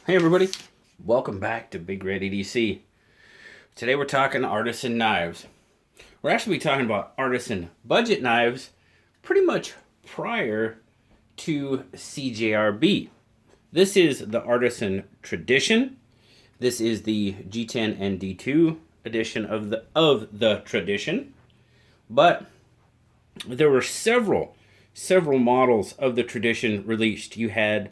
Hey everybody, welcome back to BigRedEDC. Today we're talking artisan knives. We're actually talking about artisan budget knives pretty much prior to CJRB. This is the artisan tradition. This is the G10 and D2 edition of the tradition. But there were several models of the tradition released. You had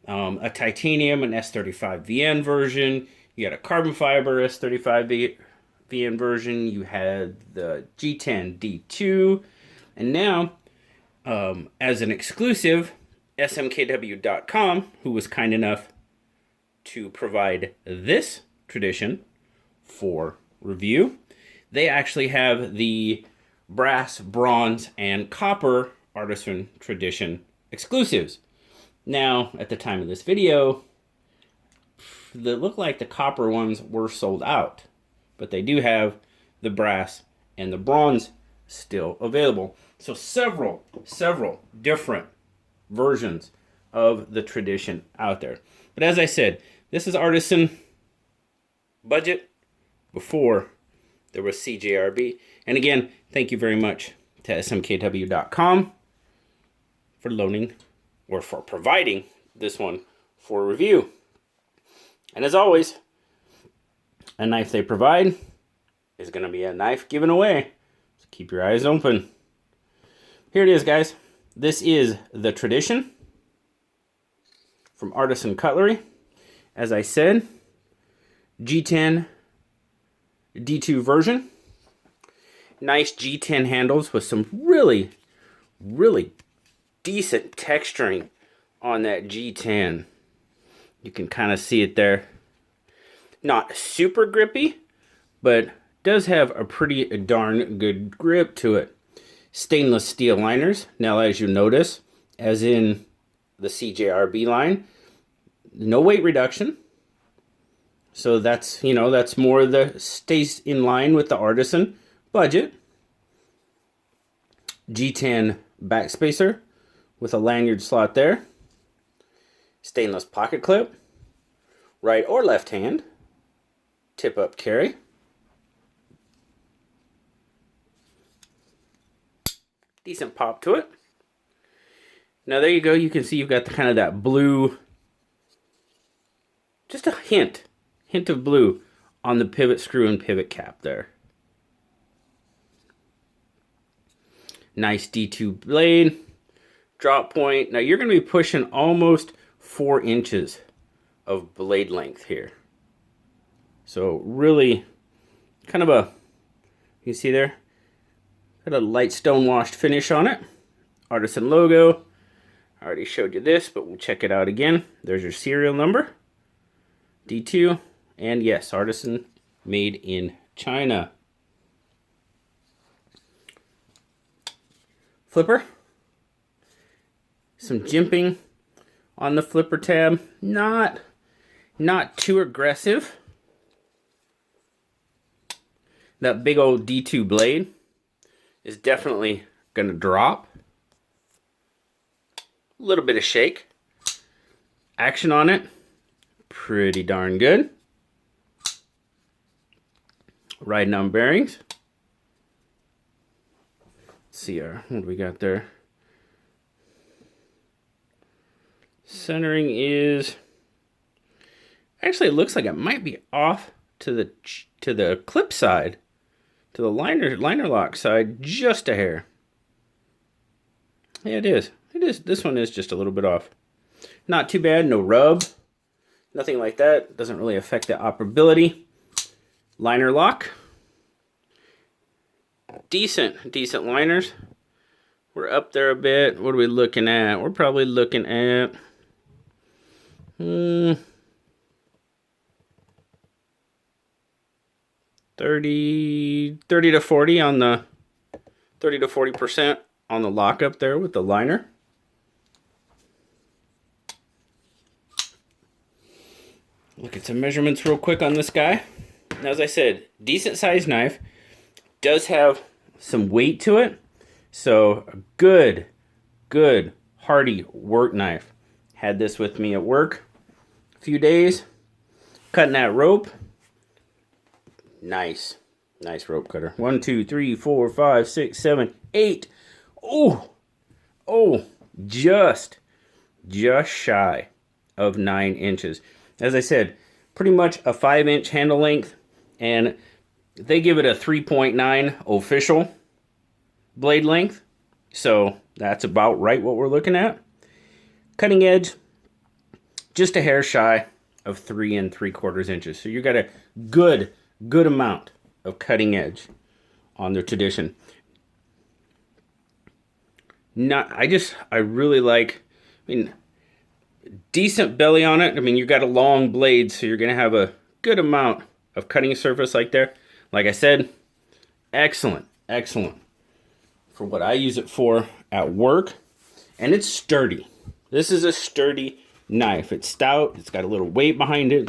a titanium, an S35VN version. You had a carbon fiber S35VN version. You had the G10 D2. And now, as an exclusive, smkw.com, who was kind enough to provide this tradition for review, they actually have the brass, bronze, and copper artisan tradition exclusives. Now, at the time of this video, they look like the copper ones were sold out, but they do have the brass and the bronze still available. So several different versions of the tradition out there. But as I said, this is artisan budget before there was CJRB. And again, thank you very much to smkw.com for loaning or for providing this one for review. And as always, a knife they provide is going to be a knife given away. So keep your eyes open. Here it is, guys. This is the tradition from Artisan Cutlery. As I said, G10 D2 version. Nice G10 handles with some really decent texturing on that G10. You can kind of see it there. Not super grippy, but does have a pretty darn good grip to it. Stainless steel liners. Now, as you notice, as in the CJRB line, no weight reduction. So that's, that's more the stays in line with the artisan budget. G10 backspacer with a lanyard slot there. Stainless pocket clip. Right or left hand. Tip up carry. Decent pop to it. Now there you go. You can see you've got the kind of that blue. Just a hint of blue on the pivot screw and pivot cap there. Nice D2 blade. Drop point. Now you're going to be pushing almost 4 inches of blade length here. So really kind of a, you see there? Got a light stone washed finish on it. Artisan logo. I already showed you this, but we'll check it out again. There's your serial number. D2. And yes, artisan made in China. Flipper. Some jimping on the flipper tab. Not too aggressive. That big old D2 blade is definitely going to drop. A little bit of shake. Action on it. Pretty darn good. Riding on bearings. Let's see what do we got there? Centering is actually, it looks like it might be off to the clip side, to the liner lock side, just a hair. Yeah, it is. This one is just a little bit off. Not too bad. No rub. Nothing like that. Doesn't really affect the operability. Liner lock. Decent liners. We're up there a bit. What are we looking at? We're probably looking at 30 to 40 on the 30 to 40% on the lock up there with the liner. Look at some measurements real quick on this guy. As I said, decent sized knife. Does have some weight to it. So a good, hearty work knife. Had this with me at work a few days cutting that rope. Nice rope cutter. 1, 2, 3, 4, 5, 6, 7, 8. Oh, just shy of 9 inches. As I said, pretty much a 5-inch handle length, and they give it a 3.9 official blade length. So that's about right what we're looking at. Cutting edge, just a hair shy of 3 3/4 inches. So you got a good amount of cutting edge on their Tradition. I really like, decent belly on it. You got a long blade, so you're going to have a good amount of cutting surface like there. Like I said, excellent for what I use it for at work. And it's sturdy. This is a sturdy knife. It's stout. It's got a little weight behind it.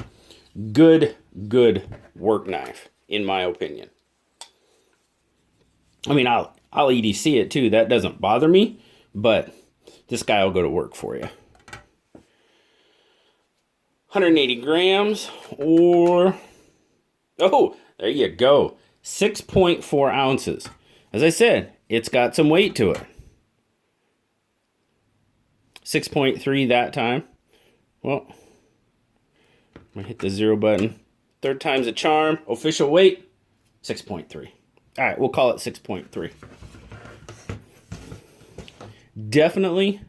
Good work knife, in my opinion. I'll EDC it too. That doesn't bother me, but this guy will go to work for you. 180 grams, or, oh, there you go. 6.4 ounces. As I said, it's got some weight to it. 6.3 that time. Well, I'm going to hit the 0 button. Third time's a charm. Official weight, 6.3. All right, we'll call it 6.3. Definitely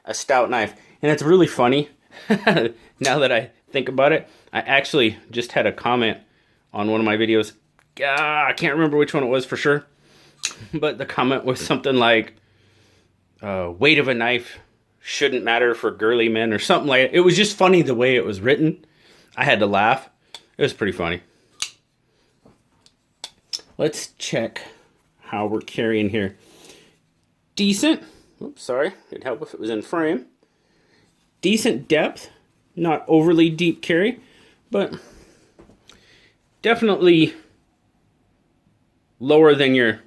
a stout knife. And it's really funny, now that I think about it. I actually just had a comment on one of my videos. I can't remember which one it was for sure. But the comment was something like, weight of a knife shouldn't matter for girly men, or something like that. It was just funny the way it was written. I had to laugh. It was pretty funny. Let's check how we're carrying here. Decent. Oops, sorry. It'd help if it was in frame. Decent depth. Not overly deep carry, but definitely lower than your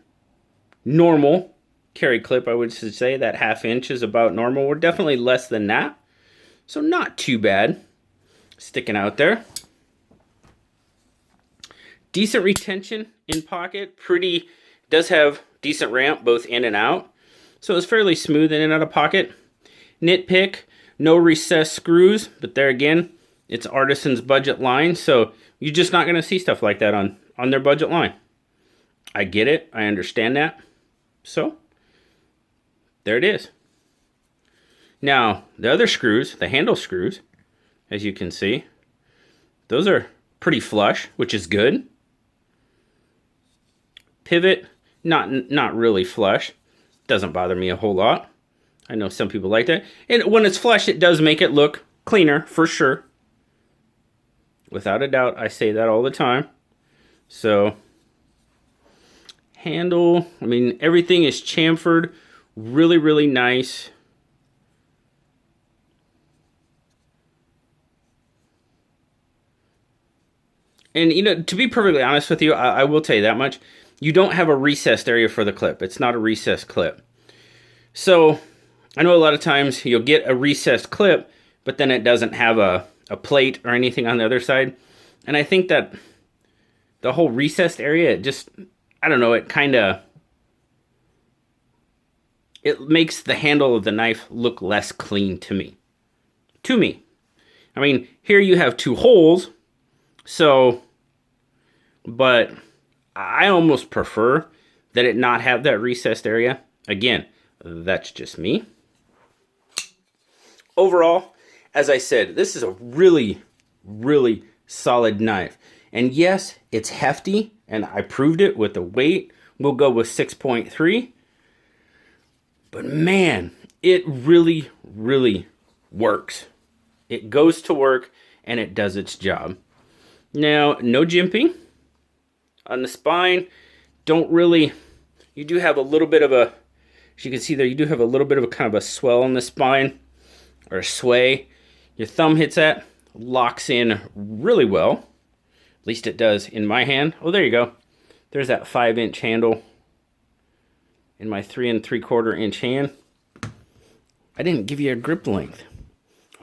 normal carry clip, I would say. That 1/2 inch is about normal. We're definitely less than that. So not too bad. Sticking out there. Decent retention in pocket. Does have decent ramp both in and out. So it's fairly smooth in and out of pocket. Nitpick, no recessed screws, but there again, it's Artisan's budget line, so you're just not going to see stuff like that on their budget line. I get it. I understand that. So there it is. Now, the other screws, the handle screws, as you can see, those are pretty flush, which is good. Pivot, not really flush. Doesn't bother me a whole lot. I know some people like that. And when it's flush, it does make it look cleaner, for sure. Without a doubt, I say that all the time. So, handle, everything is chamfered. Really nice. And, to be perfectly honest with you, I will tell you that much. You don't have a recessed area for the clip. It's not a recessed clip. So, I know a lot of times you'll get a recessed clip, but then it doesn't have a plate or anything on the other side. And I think that the whole recessed area, it makes the handle of the knife look less clean to me. Here you have 2 holes, but I almost prefer that it not have that recessed area. Again, that's just me. Overall, as I said, this is a really solid knife. And yes, it's hefty, and I proved it with the weight. We'll go with 6.3. But man, it really works. It goes to work, and it does its job. Now, no jimping on the spine. You do have a little bit of a, as you can see there, you do have a little bit of a kind of a swell on the spine, or a sway. Your thumb hits that, locks in really well. At least it does in my hand. Oh, there you go. There's that 5-inch handle in my 3 3/4 inch hand. I didn't give you a grip length.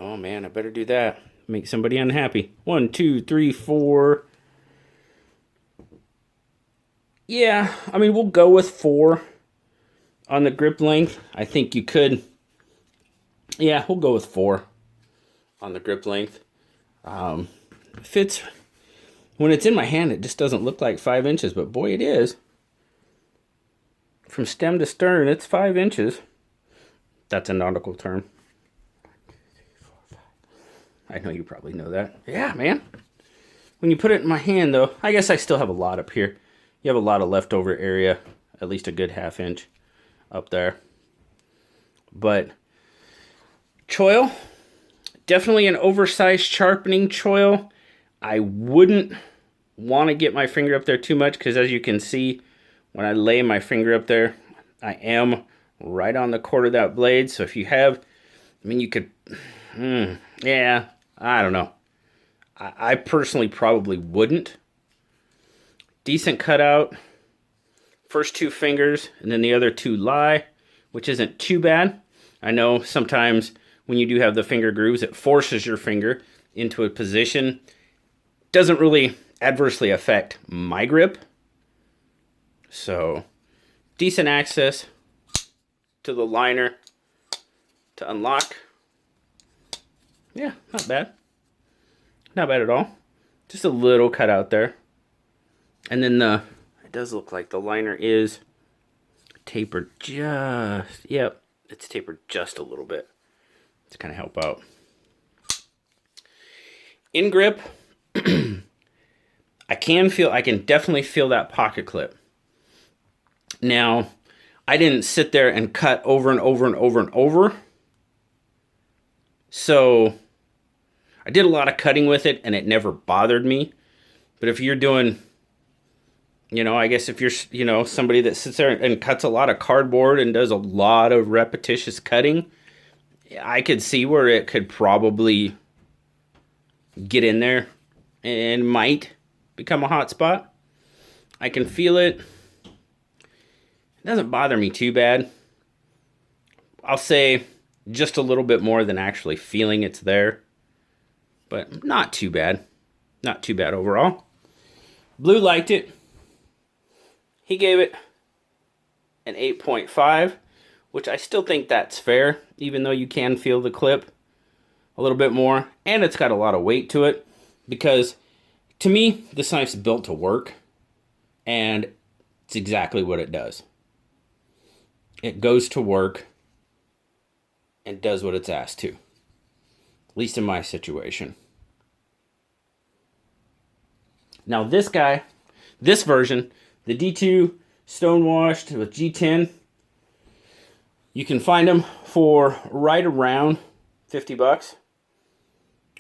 Oh man, I better do that. make somebody unhappy. 1, 2, 3, 4. Yeah, I mean, we'll go with 4 on the grip length. I think you could. Yeah, we'll go with 4 on the grip length. Fits. When it's in my hand, it just doesn't look like 5 inches, but boy, it is. From stem to stern, it's 5 inches. That's a nautical term. I know you probably know that. Yeah, man. When you put it in my hand, though, I guess I still have a lot up here. You have a lot of leftover area, at least a good 1/2 inch up there. But choil, definitely an oversized sharpening choil. I wouldn't want to get my finger up there too much because, as you can see, when I lay my finger up there, I am right on the cord of that blade. So if you have, I mean, you could, yeah, I don't know. I personally probably wouldn't. Decent cutout. First 2 fingers, and then the other 2 lie, which isn't too bad. I know sometimes when you do have the finger grooves, it forces your finger into a position. Doesn't really adversely affect my grip. So, decent access to the liner to unlock. Yeah, not bad. Not bad at all. Just a little cutout there. And then it does look like the liner is tapered just, yep, it's tapered just a little bit to kind of help out. In grip, I can definitely feel that pocket clip. Now, I didn't sit there and cut over and over and over and over. So, I did a lot of cutting with it and it never bothered me. But if you're doing, you know, I guess if you're, you know, somebody that sits there and cuts a lot of cardboard and does a lot of repetitious cutting, I could see where it could probably get in there and might become a hot spot. I can feel it. It doesn't bother me too bad. I'll say just a little bit more than actually feeling it's there. But not too bad. Not too bad overall. Blue liked it. He gave it an 8.5, which I still think that's fair, even though you can feel the clip a little bit more. And it's got a lot of weight to it, because to me, this knife's built to work, and it's exactly what it does. It goes to work and does what it's asked to, at least in my situation. Now this guy, this version, the D2 stonewashed with G10, you can find them for right around $50.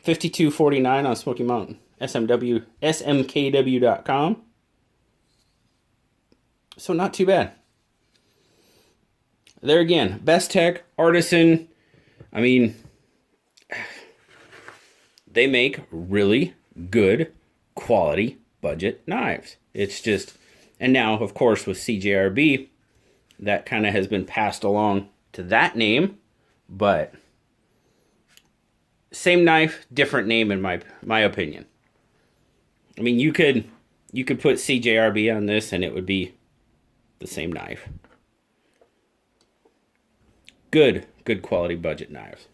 $52.49 on Smoky Mountain smkw.com. So not too bad. There again, Best Tech, Artisan. I mean, they make really good quality budget knives. It's just, and now of course with CJRB, that kind of has been passed along to that name, but same knife, different name in my opinion. I mean, you could put CJRB on this and it would be the same knife. Good quality budget knives.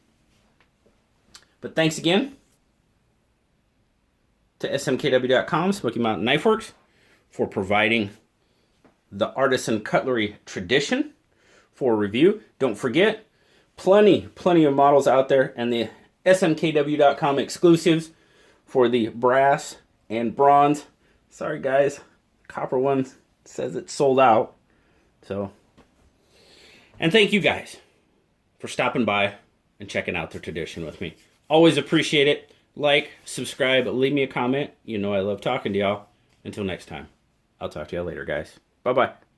But thanks again to smkw.com, Smoky Mountain Knife Works, for providing the Artisan Cutlery tradition for review. Don't forget, plenty of models out there, and the smkw.com exclusives for the brass and bronze. Sorry guys, copper one says it's sold out. So, and thank you guys for stopping by and checking out the tradition with me. Always appreciate it. Like, subscribe, leave me a comment. You know I love talking to y'all. Until next time, I'll talk to y'all later, guys. Bye-bye.